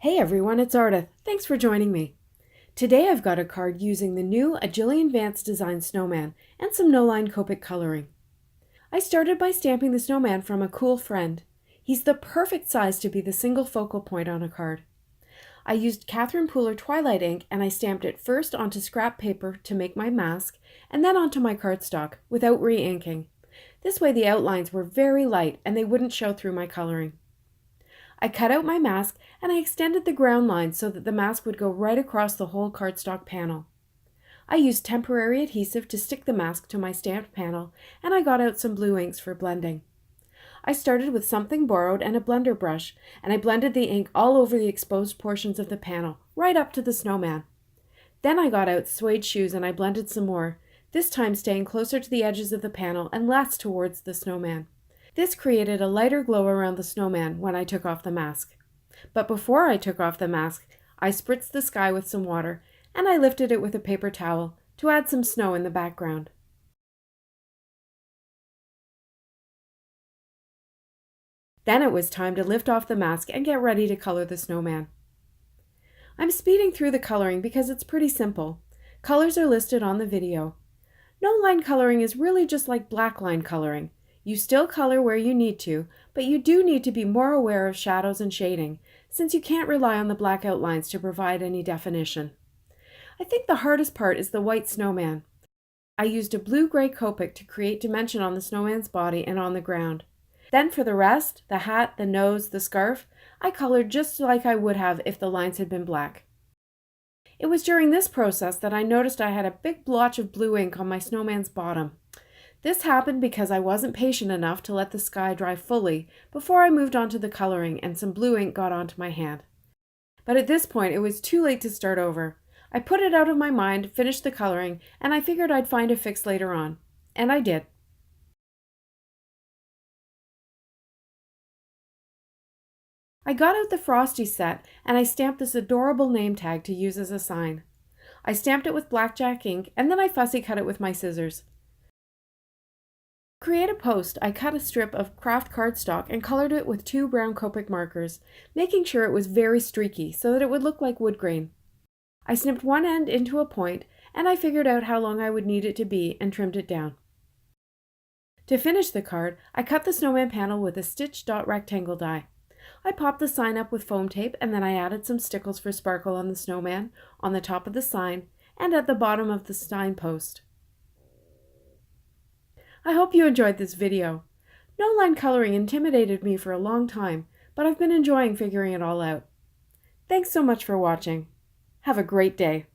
Hey everyone, it's Ardith. Thanks for joining me. Today I've got a card using the new Ajillian Vance Design Snowman and some no-line Copic coloring. I started by stamping the snowman from a cool friend. He's the perfect size to be the single focal point on a card. I used Catherine Pooler Twilight ink and I stamped it first onto scrap paper to make my mask and then onto my cardstock without re-inking. This way the outlines were very light and they wouldn't show through my coloring. I cut out my mask and I extended the ground line so that the mask would go right across the whole cardstock panel. I used temporary adhesive to stick the mask to my stamped panel and I got out some blue inks for blending. I started with something borrowed and a blender brush and I blended the ink all over the exposed portions of the panel, right up to the snowman. Then I got out suede shoes and I blended some more, this time staying closer to the edges of the panel and less towards the snowman. This created a lighter glow around the snowman when I took off the mask. But before I took off the mask, I spritzed the sky with some water and I lifted it with a paper towel to add some snow in the background. Then it was time to lift off the mask and get ready to color the snowman. I'm speeding through the coloring because it's pretty simple. Colors are listed on the video. No line coloring is really just like black line coloring. You still color where you need to, but you do need to be more aware of shadows and shading, since you can't rely on the black outlines to provide any definition. I think the hardest part is the white snowman. I used a blue-gray Copic to create dimension on the snowman's body and on the ground. Then for the rest, the hat, the nose, the scarf, I colored just like I would have if the lines had been black. It was during this process that I noticed I had a big blotch of blue ink on my snowman's bottom. This happened because I wasn't patient enough to let the sky dry fully before I moved on to the coloring and some blue ink got onto my hand. But at this point it was too late to start over. I put it out of my mind, finished the coloring, and I figured I'd find a fix later on. And I did. I got out the Frosty set and I stamped this adorable name tag to use as a sign. I stamped it with blackjack ink and then I fussy cut it with my scissors. To create a post, I cut a strip of craft cardstock and colored it with 2 brown Copic markers, making sure it was very streaky so that it would look like wood grain. I snipped one end into a point and I figured out how long I would need it to be and trimmed it down. To finish the card, I cut the snowman panel with a stitch dot rectangle die. I popped the sign up with foam tape and then I added some stickles for sparkle on the snowman, on the top of the sign, and at the bottom of the sign post. I hope you enjoyed this video. No-line coloring intimidated me for a long time, but I've been enjoying figuring it all out. Thanks so much for watching. Have a great day.